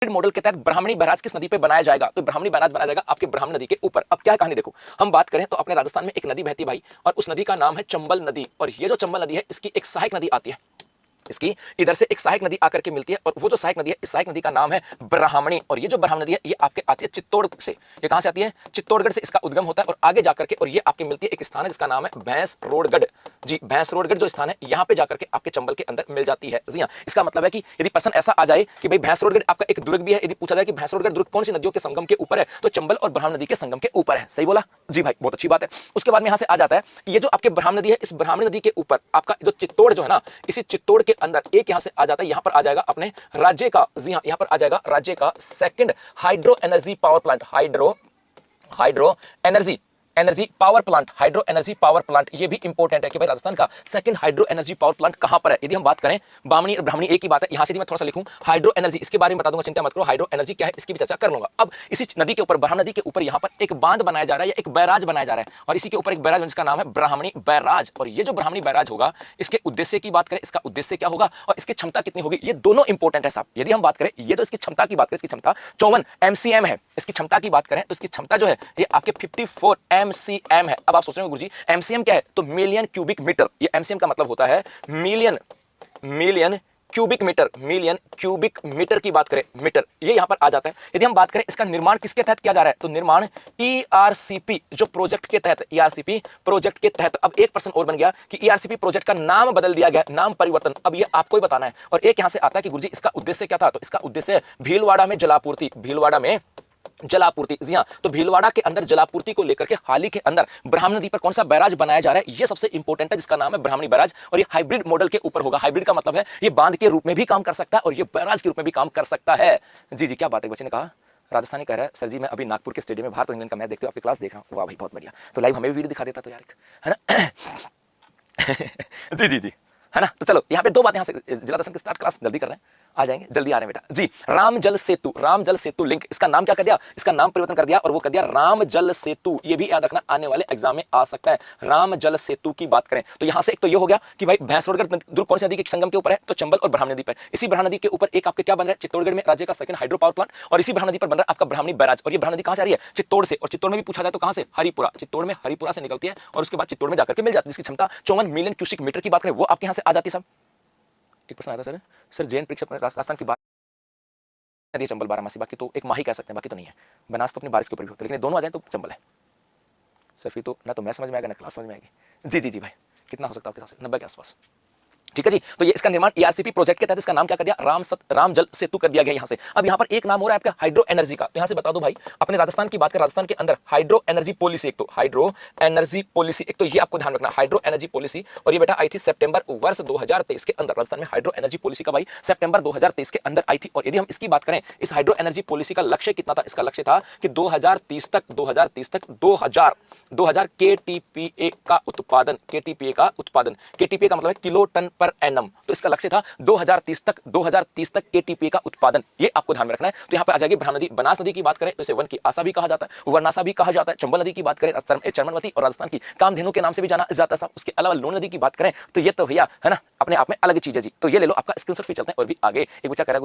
Hybrid model के तहत ब्राह्मणी barrage किस नदी पे बनाया जाएगा? तो ब्राह्मणी बैराज बनाया जाएगा आपके ब्राह्मणी नदी के ऊपर। अब क्या है कहानी देखो, हम बात करें तो अपने राजस्थान में एक नदी बहती है भाई, और उस नदी का नाम है चंबल नदी। और ये जो चंबल नदी है इसकी एक सहायक नदी आती है, इसकी इधर से एक सहायक नदी आकर के मिलती है, और वो जो सहायक नदी है इस सहायक नदी का नाम है ब्राह्मणी। और ये जो ब्राह्मणी नदी है ये आपके आती है चित्तौड़ से। ये कहां से आती है? चित्तौड़गढ़ से इसका उद्गम होता है और आगे जाकर के और ये आपके मिलती है एक स्थान है जिसका नाम है भैंसरोडगढ़। जी, भैंसरोडगढ़ जो स्थान है यहाँ पे जाकर के आपके चंबल के अंदर मिल जाती है। जी हाँ, इसका मतलब है कि यदि प्रश्न ऐसा आ जाए कि भाई भैंसरोडगढ़ आपका एक दुर्ग भी है, यदि पूछा जाए कि भैंसरोडगढ़ दुर्ग कौन सी नदियों के संगम के ऊपर है, तो चंबल और ब्राह्मणी नदी के संगम के ऊपर है। सही बोला जी भाई, बहुत अच्छी बात है। उसके बाद में यहाँ से आ जाता है कि ये जो आपके ब्राह्मणी नदी है, इस ब्राह्मणी नदी के ऊपर आपका जो चित्तौड़ जो है ना, इसी चित्तौड़ के अंदर एक यहाँ से आ जाता है, यहाँ पर आ जाएगा अपने राज्य का, जी हाँ, यहाँ पर आ जाएगा राज्य का second hydro energy power plant. Hydro energy power plant, hydro energy power plant. ये भी इंपॉर्टेंट है कि भाई राजस्थान का second hydro energy power plant कहां पर है। यदि हम बात करें ब्राह्मणी और ब्राह्मणी एक ही बात है, यहां से मैं थोड़ा सा लिखूं हाइड्रो एनर्जी, इसके बारे में बता दूंगा, चिंता मत करो। हाइड्रो एनर्जी क्या है इसकी भी चर्चा कर लूंगा। अब इसी नदी के ऊपर, ब्राह्मणी नदी के ऊपर यहां पर एक बांध बनाया जा रहा है या एक बैराज बनाया जा रहा है, और इसी के ऊपर एक बैराज जिसका नाम है ब्राह्मणी बैराज। और ये जो ब्राह्मणी बैराज होगा, इसके उद्देश्य की बात करें, इसका उद्देश्य क्या होगा और इसकी क्षमता कितनी होगी, ये दोनों इंपॉर्टेंट है साहब। यदि हम बात करें ये तो इसकी क्षमता की बात करें, इसकी क्षमता 54 MCM है। इसकी क्षमता की बात करें तो इसकी क्षमता जो है ये आपके 54 MCM है। अब आप सोच रहे हो गुरुजी एमसीएम क्या है, तो मिलियन क्यूबिक मीटर। ये एमसीएम का मतलब होता है million cubic metre. Million cubic metre की बात करें, मीटर, ये यहां पर आ जाता है। यदि हम बात करें इसका निर्माण किसके तहत किया जा रहा है, तो निर्माण ईआरसीपी जो प्रोजेक्ट के तहत, ईआरसीपी प्रोजेक्ट के तहत। अब एक प्रश्न और बन गया कि ईआरसीपी प्रोजेक्ट का नाम बदल दिया गया, नाम परिवर्तन, अब ये आपको ही बताना है। और एक यहां से आता है कि गुरुजी इसका उद्देश्य क्या था, तो इसका उद्देश्य भीलवाड़ा में जलापूर्ति, भीलवाड़ा में जलापूर्ति। जी हां, तो भीलवाड़ा के अंदर जलापूर्ति को लेकर के हाल ही के अंदर ब्राह्मणी नदी पर कौन सा बैराज बनाया जा रहा है, ये सबसे इंपॉर्टेंट है, जिसका नाम है ब्राह्मणी बैराज। और ये हाइब्रिड मॉडल के ऊपर होगा। हाइब्रिड का मतलब है ये बांध के रूप में भी काम कर सकता है और ये बैराज के रूप में भी काम कर सकता है। जी जी, क्या बात है, बच्चे ने कहा, राजस्थानी कह रहा है सर जी मैं अभी नागपुर के स्टेडियम में भारत और इंग्लैंड का मैच देखते हुए आपकी क्लास देख रहा हूँ। वाह भाई बहुत बढ़िया, तो लाइव हमें भी वीडियो दिखा देता तो यार, है ना। जी जी जी, है ना। तो चलो यहाँ पे दो बात, यहाँ से जिला दर्शन की स्टार्ट क्लास जल्दी कर रहे हैं, आ जाएंगे, जल्दी आ रहे हैं बेटा जी। राम जल सेतु लिंक, इसका नाम क्या कर दिया, इसका नाम परिवर्तन कर दिया और वो कर दिया राम जल सेतु। ये भी याद रखना, आने वाले एग्जाम में आ सकता है। राम जल सेतु की बात करें तो यहां से एक तो ये हो गया कि भाई भैंसरोडगढ़ दुर्ग कौन सी नदी के संगम के ऊपर है, तो चंबल और ब्राह्मणी नदी पर। इसी ब्राह्मणी नदी के ऊपर एक आपके क्या बन रहा है, चित्तौड़गढ़ में राज्य का सेकंड हाइड्रो पावर प्लांट, और इसी ब्राह्मणी नदी पर बन रहा है आपका ब्राह्मणी बैराज। और ये ब्राह्मणी नदी कहां से आ रही है, चित्तौड़ से, और चित्तौड़ में भी पूछा जाए तो कहां से, हरिपुरा। चित्तौड़ में हरिपुरा से निकलती है और उसके बाद चित्तौड़ में जाकर के मिल जाती है, जिसकी क्षमता 54 मिलियन क्यूसिक मीटर की बात करें वो आपके यहां से आ जाती है। सब एक प्रश्न आया था सर जैन परीक्षा राजस्थान की बात चंबल बारामासी, बाकी तो एक माही कह सकते हैं, बाकी तो नहीं है। बनास तो अपनी बारिश के ऊपर भी होता है, लेकिन दोनों आ जाए तो चंबल है सर। फिर तो ना तो मैं समझ में आएगा ना क्लास समझ में आएगी। जी जी जी भाई, कितना हो सकता है आपके साथ, 90 के आसपास, ठीक है जी। तो ये इसका निर्माण ईआरसीपी प्रोजेक्ट के तहत इसका नाम क्या कर दिया, राम जल सेतु कर दिया गया यहां से। अब यहां पर एक नाम हो रहा है आपका हाइड्रो एनर्जी का, तो यहां से बता दो भाई अपने राजस्थान की बात करें, राजस्थान के अंदर हाइड्रो एनर्जी पॉलिसी, एक तो हाइड्रो एनर्जी पॉलिसी, एक तो ये आपको ध्यान रखना हाइड्रो एनर्जी पॉलिसी। और ये बेटा आई थी सितंबर वर्ष 2023 के अंदर, राजस्थान में हाइड्रो एनर्जी पॉलिसी का भाई सितंबर 2023 के अंदर आई थी। और यदि हम इसकी बात करें, इस हाइड्रो एनर्जी पॉलिसी का लक्ष्य कितना था, इसका लक्ष्य था कि 2030 तक 2000 केटीपीए का उत्पादन, केटीपीए का मतलब है किलो टन पर एनम। तो इसका लक्ष्य था 2030 तक केटीपीए का उत्पादन, ये आपको ध्यान में रखना है। तो यहाँ पे आ जाएगी ब्रह्मणी नदी। बनास नदी की बात करें तो इसे वन की आशा भी कहा जाता है, वर्णाशा भी कहा जाता है। चंबल नदी की बात करें चर्मनवती और राजस्थान की कामधेनु के नाम से भी जाना जाता है। उसके अलावा लोन नदी की बात करें तो ये तो भैया है ना अपने आप में अलग चीज है जी। तो ये ले लो आपका स्क्रीनशॉट, फिर चलते हैं और भी आगे। एक बच्चा कह रहा है